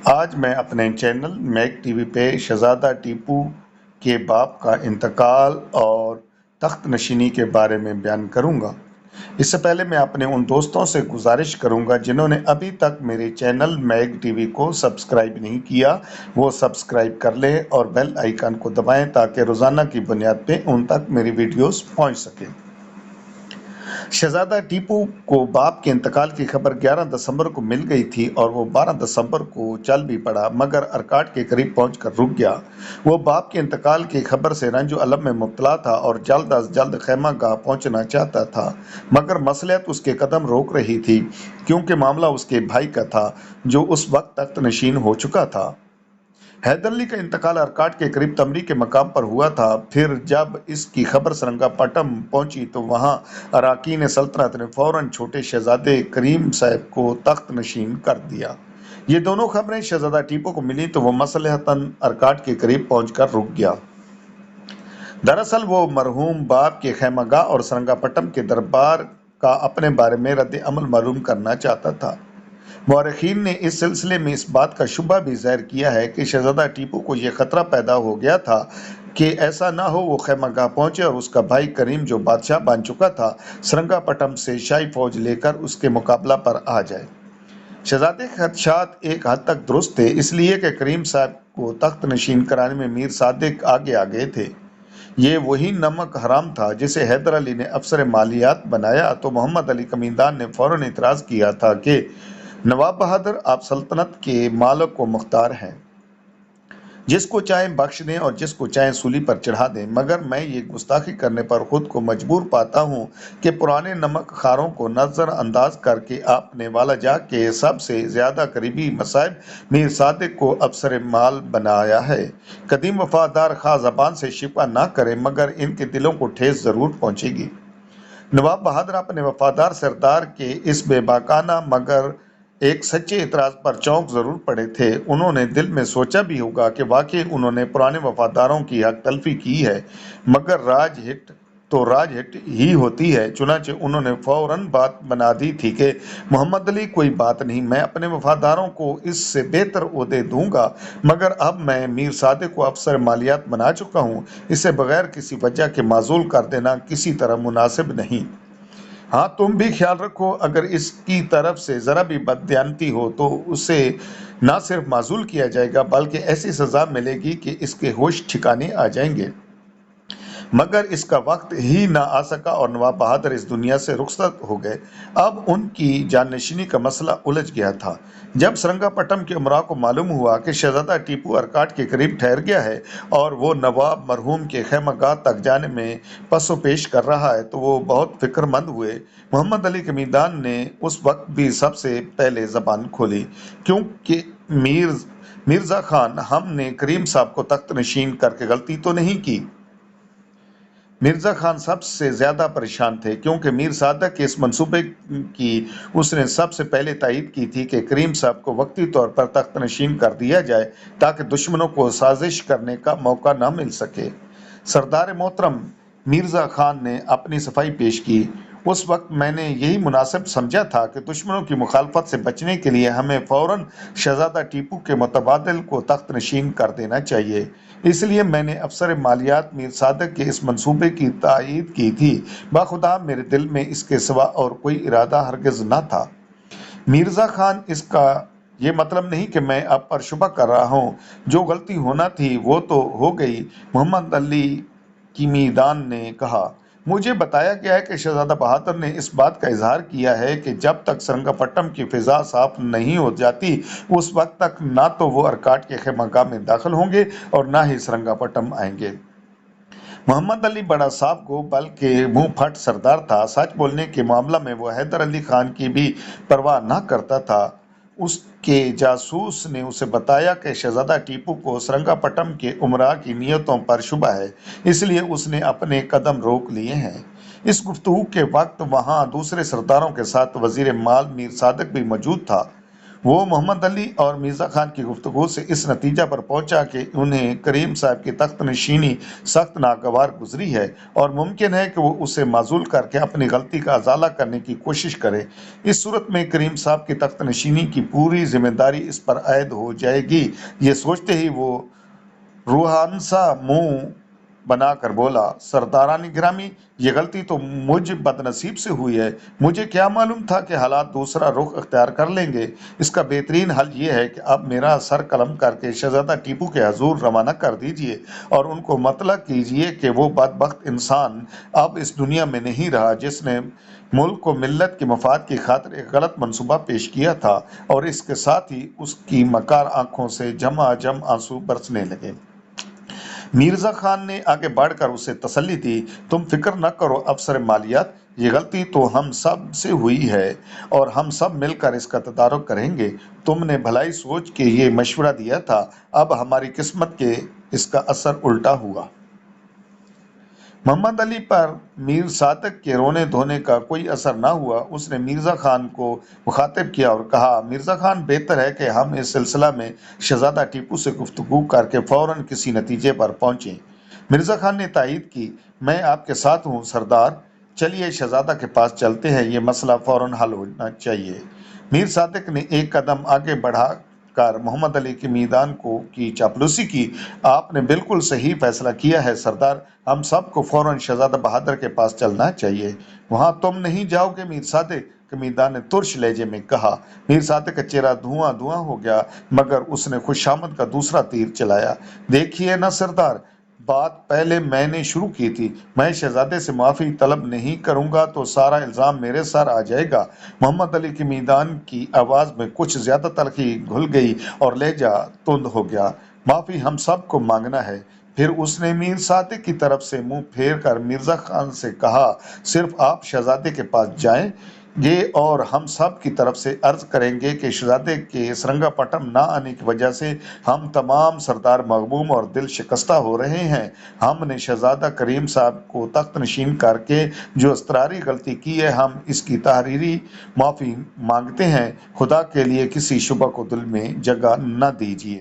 آج میں اپنے چینل میک ٹی وی پہ شہزادہ ٹیپو کے باپ کا انتقال اور تخت نشینی کے بارے میں بیان کروں گا۔ اس سے پہلے میں اپنے ان دوستوں سے گزارش کروں گا جنہوں نے ابھی تک میرے چینل میک ٹی وی کو سبسکرائب نہیں کیا، وہ سبسکرائب کر لیں اور بیل آئیکن کو دبائیں تاکہ روزانہ کی بنیاد پہ ان تک میری ویڈیوز پہنچ سکیں۔ شہزادہ ٹیپو کو باپ کے انتقال کی خبر 11 دسمبر کو مل گئی تھی اور وہ 12 دسمبر کو چل بھی پڑا، مگر ارکاٹ کے قریب پہنچ کر رک گیا۔ وہ باپ کے انتقال کی خبر سے رنج و الم میں مبتلا تھا اور جلد از جلد خیمہ گاہ پہنچنا چاہتا تھا، مگر مصلحت اس کے قدم روک رہی تھی، کیونکہ معاملہ اس کے بھائی کا تھا جو اس وقت تخت نشین ہو چکا تھا۔ حیدر علی کا انتقال ارکاٹ کے قریب تمری کے مقام پر ہوا تھا۔ پھر جب اس کی خبر سرنگا پٹم پہنچی تو وہاں اراکین سلطنت نے فوراً چھوٹے شہزادے کریم صاحب کو تخت نشین کر دیا۔ یہ دونوں خبریں شہزادہ ٹیپو کو ملی تو وہ مصلحتاً ارکاٹ کے قریب پہنچ کر رک گیا۔ دراصل وہ مرحوم باپ کے خیمہ گاہ اور سرنگا پٹم کے دربار کا اپنے بارے میں رد عمل معلوم کرنا چاہتا تھا۔ مورخین نے اس سلسلے میں اس بات کا شبہ بھی ظاہر کیا ہے کہ شہزادہ ٹیپو کو یہ خطرہ پیدا ہو گیا تھا کہ ایسا نہ ہو وہ خیمہ گاہ پہنچے اور اس کا بھائی کریم جو بادشاہ بن چکا تھا سرنگا پٹم سے شاہی فوج لے کر اس کے مقابلہ پر آ جائے۔ شہزادے کے خدشات ایک حد تک درست تھے، اس لیے کہ کریم صاحب کو تخت نشین کرانے میں میر صادق آگے آگے تھے۔ یہ وہی نمک حرام تھا جسے حیدر علی نے افسر مالیات بنایا تو محمد علی قمیندان نے فوراً اعتراض کیا تھا کہ نواب بہادر آپ سلطنت کے مالک و مختار ہیں، جس کو چاہیں بخش دیں اور جس کو چاہیں سولی پر چڑھا دیں، مگر میں یہ گستاخی کرنے پر خود کو مجبور پاتا ہوں کہ پرانے نمک خاروں کو نظر انداز کر کے آپ نے والا جا کے سب سے زیادہ قریبی مصاحب میر صادق کو افسر مال بنایا ہے۔ قدیم وفادار خواہ زبان سے شکوہ نہ کرے مگر ان کے دلوں کو ٹھیس ضرور پہنچے گی۔ نواب بہادر اپنے وفادار سردار کے اس بے باکانہ مگر ایک سچے اعتراض پر چونک ضرور پڑے تھے۔ انہوں نے دل میں سوچا بھی ہوگا کہ واقعی انہوں نے پرانے وفاداروں کی حق تلفی کی ہے، مگر راج ہٹ تو راج ہٹ ہی ہوتی ہے۔ چنانچہ انہوں نے فوراً بات بنا دی تھی کہ محمد علی کوئی بات نہیں، میں اپنے وفاداروں کو اس سے بہتر عہدے دوں گا، مگر اب میں میر صادق کو افسر مالیات بنا چکا ہوں، اسے بغیر کسی وجہ کے معزول کر دینا کسی طرح مناسب نہیں۔ ہاں تم بھی خیال رکھو، اگر اس کی طرف سے ذرا بھی بددیانتی ہو تو اسے نہ صرف معزول کیا جائے گا بلکہ ایسی سزا ملے گی کہ اس کے ہوش ٹھکانے آ جائیں گے۔ مگر اس کا وقت ہی نہ آ سکا اور نواب بہادر اس دنیا سے رخصت ہو گئے۔ اب ان کی جانشینی کا مسئلہ الجھ گیا تھا۔ جب سرنگا پٹم کے امراء کو معلوم ہوا کہ شہزادہ ٹیپو ارکاٹ کے قریب ٹھہر گیا ہے اور وہ نواب مرحوم کے خیمہ گاہ تک جانے میں پس و پیش کر رہا ہے تو وہ بہت فکر مند ہوئے۔ محمد علی قمیندان نے اس وقت بھی سب سے پہلے زبان کھولی، کیونکہ مرزا خان، ہم نے کریم صاحب کو تخت نشین کر کے غلطی تو نہیں کی؟ مرزا خان سب سے زیادہ پریشان تھے، کیونکہ میر صادق کے اس منصوبے کی اس نے سب سے پہلے تائید کی تھی کہ کریم صاحب کو وقتی طور پر تخت نشین کر دیا جائے تاکہ دشمنوں کو سازش کرنے کا موقع نہ مل سکے۔ سردار محترم مرزا خان نے اپنی صفائی پیش کی، اس وقت میں نے یہی مناسب سمجھا تھا کہ دشمنوں کی مخالفت سے بچنے کے لیے ہمیں فوراً شہزادہ ٹیپو کے متبادل کو تخت نشین کر دینا چاہیے، اس لیے میں نے افسر مالیات میر صادق کے اس منصوبے کی تائید کی تھی۔ بخدا میرے دل میں اس کے سوا اور کوئی ارادہ ہرگز نہ تھا۔ مرزا خان، اس کا یہ مطلب نہیں کہ میں اب پر شبہ کر رہا ہوں، جو غلطی ہونا تھی وہ تو ہو گئی۔ محمد علی قمیندان نے کہا، مجھے بتایا گیا ہے کہ شہزادہ بہادر نے اس بات کا اظہار کیا ہے کہ جب تک سرنگا پٹم کی فضا صاف نہیں ہو جاتی اس وقت تک نہ تو وہ ارکاٹ کے خیمہ گاہ میں داخل ہوں گے اور نہ ہی سرنگا پٹم آئیں گے۔ محمد علی بڑا صاف گو بلکہ منہ پھٹ سردار تھا، سچ بولنے کے معاملہ میں وہ حیدر علی خان کی بھی پرواہ نہ کرتا تھا۔ اس کے جاسوس نے اسے بتایا کہ شہزادہ ٹیپو کو سرنگا پٹم کے امراء کی نیتوں پر شبہ ہے، اس لیے اس نے اپنے قدم روک لیے ہیں۔ اس گفتگو کے وقت وہاں دوسرے سرداروں کے ساتھ وزیر مال میر صادق بھی موجود تھا۔ وہ محمد علی اور مرزا خان کی گفتگو سے اس نتیجہ پر پہنچا کہ انہیں کریم صاحب کی تخت نشینی سخت ناگوار گزری ہے اور ممکن ہے کہ وہ اسے معزول کر کے اپنی غلطی کا ازالہ کرنے کی کوشش کرے۔ اس صورت میں کریم صاحب کی تخت نشینی کی پوری ذمہ داری اس پر عائد ہو جائے گی۔ یہ سوچتے ہی وہ روحانسا منہ بنا کر بولا، سرداران گرامی، یہ غلطی تو مجھ بدنصیب سے ہوئی ہے۔ مجھے کیا معلوم تھا کہ حالات دوسرا رخ اختیار کر لیں گے۔ اس کا بہترین حل یہ ہے کہ اب میرا سر قلم کر کے شہزادہ ٹیپو کے حضور روانہ کر دیجئے اور ان کو مطلع کیجئے کہ وہ بدبخت انسان اب اس دنیا میں نہیں رہا جس نے ملک و ملت کے مفاد کی خاطر ایک غلط منصوبہ پیش کیا تھا۔ اور اس کے ساتھ ہی اس کی مکار آنکھوں سے جم آنسو برسنے لگے۔ مرزا خان نے آگے بڑھ کر اسے تسلی دی، تم فکر نہ کرو افسر مالیات، یہ غلطی تو ہم سب سے ہوئی ہے اور ہم سب مل کر اس کا تدارک کریں گے۔ تم نے بھلائی سوچ کے یہ مشورہ دیا تھا، اب ہماری قسمت کے اس کا اثر الٹا ہوا۔ محمد علی پر میر صادق کے رونے دھونے کا کوئی اثر نہ ہوا۔ اس نے مرزا خان کو مخاطب کیا اور کہا، مرزا خان، بہتر ہے کہ ہم اس سلسلہ میں شہزادہ ٹیپو سے گفتگو کر کے فوراً کسی نتیجے پر پہنچیں۔ مرزا خان نے تائید کی، میں آپ کے ساتھ ہوں سردار، چلیے شہزادہ کے پاس چلتے ہیں، یہ مسئلہ فوراً حل ہونا چاہیے۔ میر صادق نے ایک قدم آگے بڑھا کر محمد علی کے میدان کی چاپلوسی کی، آپ نے بالکل صحیح فیصلہ کیا ہے سردار، ہم سب کو فوراً شہزادہ بہادر کے پاس چلنا چاہیے۔ وہاں تم نہیں جاؤ گے میر صادق؟ کمیدان نے ترش لہجے میں کہا۔ میر صادق کا چہرہ دھواں دھواں ہو گیا، مگر اس نے خوشامد کا دوسرا تیر چلایا۔ دیکھیے نا سردار، بات پہلے میں نے شروع کی تھی، میں شہزادے سے معافی طلب نہیں کروں گا تو سارا الزام میرے سر آ جائے گا۔ محمد علی کے میدان کی آواز میں کچھ زیادہ تلخی گھل گئی اور لہجہ تند ہو گیا۔ معافی ہم سب کو مانگنا ہے۔ پھر اس نے میر صادق کی طرف سے منہ پھیر کر مرزا خان سے کہا، صرف آپ شہزادے کے پاس جائیں گے اور ہم سب کی طرف سے عرض کریں گے کہ شہزادے کے سرنگا پٹم نہ آنے کی وجہ سے ہم تمام سردار مغموم اور دل شکستہ ہو رہے ہیں۔ ہم نے شہزادہ کریم صاحب کو تخت نشین کر کے جو اضطراری غلطی کی ہے، ہم اس کی تحریری معافی مانگتے ہیں۔ خدا کے لیے کسی شبہ کو دل میں جگہ نہ دیجیے۔